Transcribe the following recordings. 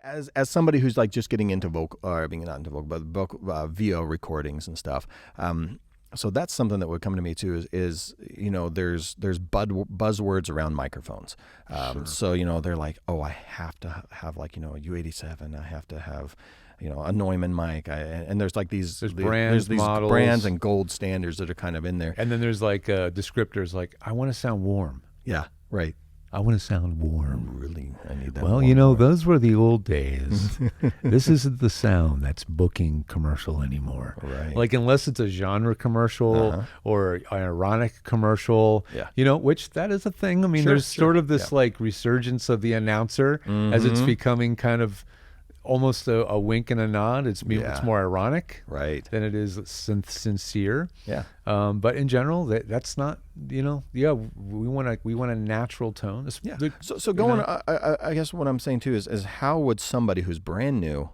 as somebody who's like just getting into vocal, or being not into vocal, but VO recordings and stuff. So that's something that would come to me too. Is there's buzzwords around microphones. Sure. So they're like, oh, I have to have like a U87. I have to have a Neumann mic. And there's like these brands, these models, brands and gold standards that are kind of in there. And then there's like descriptors like, I want to sound warm. Yeah, right. I want to sound warm. Really, I need that. Well, those were the old days. This isn't the sound that's booking commercial anymore. Right. Like, unless it's a genre commercial or an ironic commercial, which that is a thing. I mean, there's sort of this like resurgence of the announcer as it's becoming kind of almost a wink and a nod. It's more ironic, right, than it is sincere. Yeah. But in general, that's not. We want a natural tone. So going. I guess what I'm saying too is how would somebody who's brand new,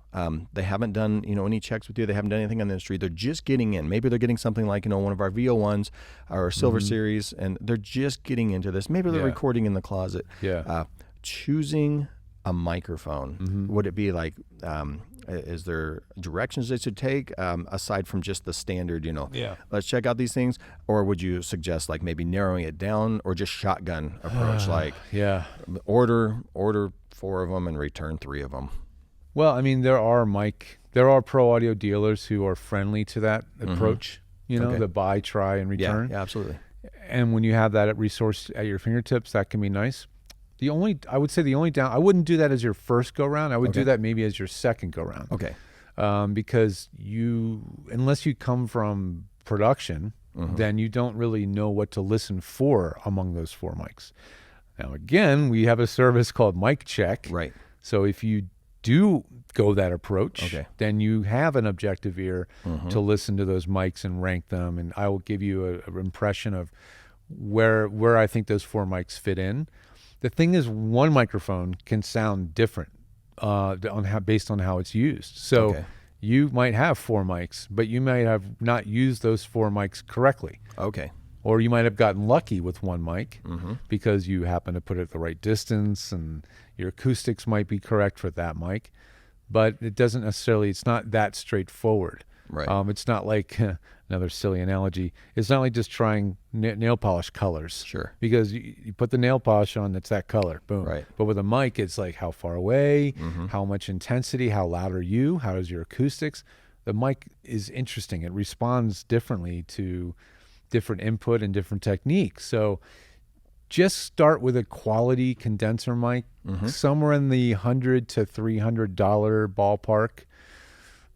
they haven't done any checks with you, they haven't done anything in the industry, they're just getting in. Maybe they're getting something like one of our VO1s or Silver Series, and they're just getting into this. Maybe they're recording in the closet. Yeah. Choosing a microphone, would it be like, is there directions they should take aside from just the standard, let's check out these things? Or would you suggest like maybe narrowing it down or just shotgun approach, like order 4 of them and return 3 of them? Well, I mean, there are pro audio dealers who are friendly to that approach, the buy, try, and return. Yeah, absolutely. And when you have that resource at your fingertips, that can be nice. I would say the only down, I wouldn't do that as your first go round. I would do that maybe as your second go round. Okay. Because unless you come from production, then you don't really know what to listen for among those 4 mics. Now, again, we have a service called Mic Check. Right. So if you do go that approach, then you have an objective ear to listen to those mics and rank them. And I will give you an impression of where I think those 4 mics fit in. The thing is, one microphone can sound different based on how it's used. So you might have 4 mics, but you might have not used those 4 mics correctly. Okay. Or you might have gotten lucky with one mic because you happen to put it at the right distance and your acoustics might be correct for that mic. But it's not that straightforward. Right. It's not like, another silly analogy, it's not like just trying nail polish colors. Sure. Because you put the nail polish on, it's that color. Boom. Right. But with a mic, it's like how far away, how much intensity, how loud are you, how is your acoustics. The mic is interesting. It responds differently to different input and different techniques. So just start with a quality condenser mic, somewhere in the $100 to $300 ballpark.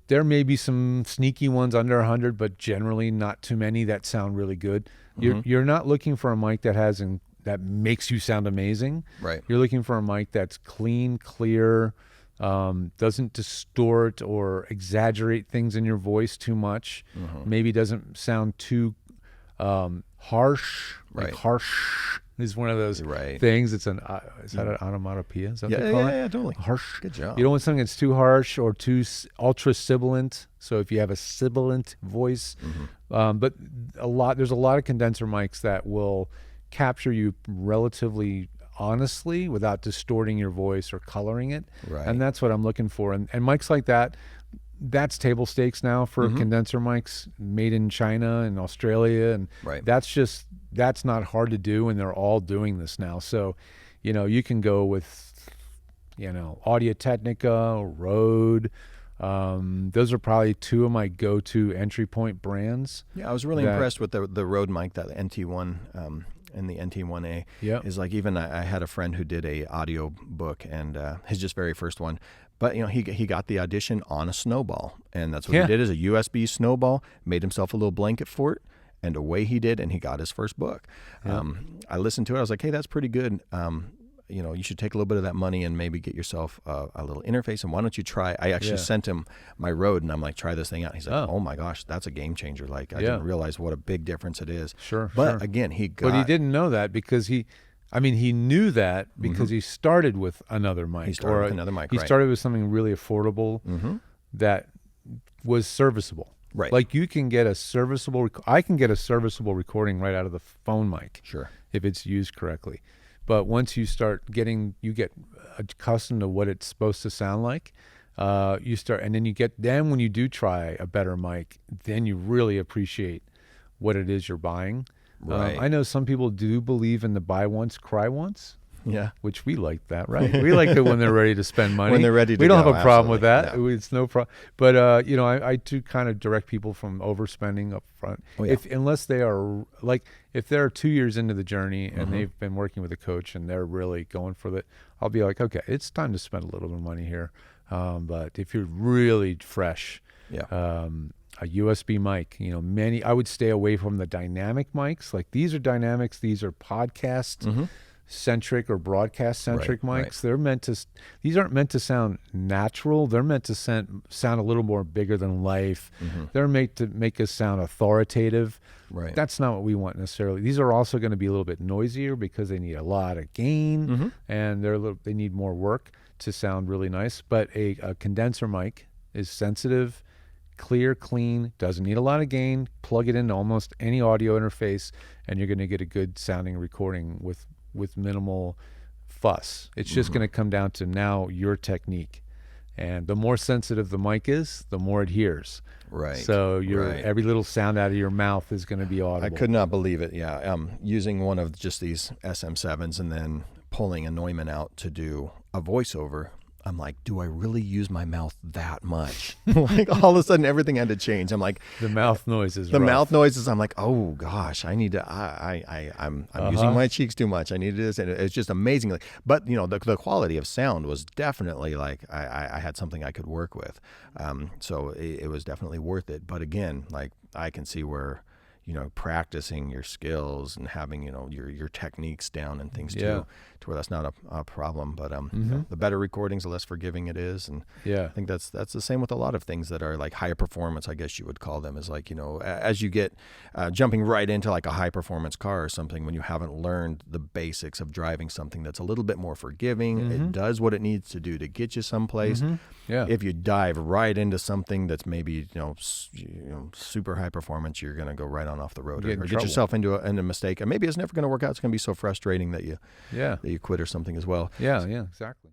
There may be some sneaky ones under 100, but generally not too many that sound really good. You're not looking for a mic that makes you sound amazing. Right. You're looking for a mic that's clean, clear, doesn't distort or exaggerate things in your voice too much. Maybe doesn't sound too harsh. Right. Like harsh is one of those things. It's is that an onomatopoeia? Is that what they call it? Yeah, totally. Harsh. Good job. You don't want something that's too harsh or too ultra sibilant. So if you have a sibilant voice, but there's a lot of condenser mics that will capture you relatively honestly without distorting your voice or coloring it. Right. And that's what I'm looking for. And mics like that, that's table stakes now for condenser mics made in China and Australia. And that's not hard to do. And they're all doing this now. So, you can go with, Audio-Technica, Rode. Those are probably 2 of my go-to entry point brands. Yeah, I was really impressed with the Rode mic, that NT1 and the NT1A. Yeah. Is like, even I had a friend who did a audio book, and his just very first one. But he got the Audition on a snowball, and that's what he did, is a USB snowball, made himself a little blanket fort, and away he did, and he got his first book. Yeah. I listened to it. I was like, hey, that's pretty good. You should take a little bit of that money and maybe get yourself a little interface. And why don't you try? I actually sent him my Rode, and I'm like, try this thing out. He's like, oh my gosh, that's a game changer. Like, I didn't realize what a big difference it is. Sure. But again, But he didn't know that because he knew that because he started with another mic. He started with another mic. He started with something really affordable that was serviceable. Right. Like you can get I can get a serviceable recording right out of the phone mic. Sure. If it's used correctly. But once you start getting, you get accustomed to what it's supposed to sound like. You start, and then when you do try a better mic, then you really appreciate what it is you're buying. Right. I know some people do believe in the buy once, cry once. Yeah. Which we like that, right? We like it when they're ready to spend money. When they're ready to We don't go, have a problem with absolutely. that. It's no problem. But, I do kind of direct people from overspending up front. Oh, yeah. Unless they are, like, if they're 2 years into the journey and they've been working with a coach and they're really going for it, I'll be like, okay, it's time to spend a little bit of money here. But if you're really fresh, Yeah. a USB mic, I would stay away from the dynamic mics. Like, these are dynamics. These are podcast centric or broadcast centric mics. Right. These aren't meant to sound natural. They're meant to sound a little more bigger than life. They're made to make us sound authoritative. Right. That's not what we want necessarily. These are also going to be a little bit noisier because they need a lot of gain and they need more work to sound really nice. But a condenser mic is sensitive, clear, clean, doesn't need a lot of gain. Plug it into almost any audio interface and you're going to get a good sounding recording with minimal fuss. It's just going to come down to now your technique. And the more sensitive the mic is, the more it hears. Right. So every little sound out of your mouth is going to be audible. I could not believe it. Yeah. Using one of just these SM7s and then pulling a Neumann out to do a voiceover. I'm like, do I really use my mouth that much? Like, all of a sudden everything had to change. I'm like, the mouth noises. Mouth noises. I'm like, oh gosh, I need to. I'm using my cheeks too much. I need this, and it's just amazing. But the quality of sound was definitely like I had something I could work with. So it was definitely worth it. But again, like, I can see where, practicing your skills and having, your techniques down and things too, to where that's not a problem. But the better recordings, the less forgiving it is. And I think that's the same with a lot of things that are like higher performance, I guess you would call them, is like, as you get jumping right into like a high performance car or something, when you haven't learned the basics of driving something that's a little bit more forgiving, it does what it needs to do to get you someplace. If you dive right into something that's maybe, super high performance, you're going to go right on off the road or get yourself into a mistake, and maybe it's never going to work out. It's going to be so frustrating that you quit or something as well. Yeah, exactly.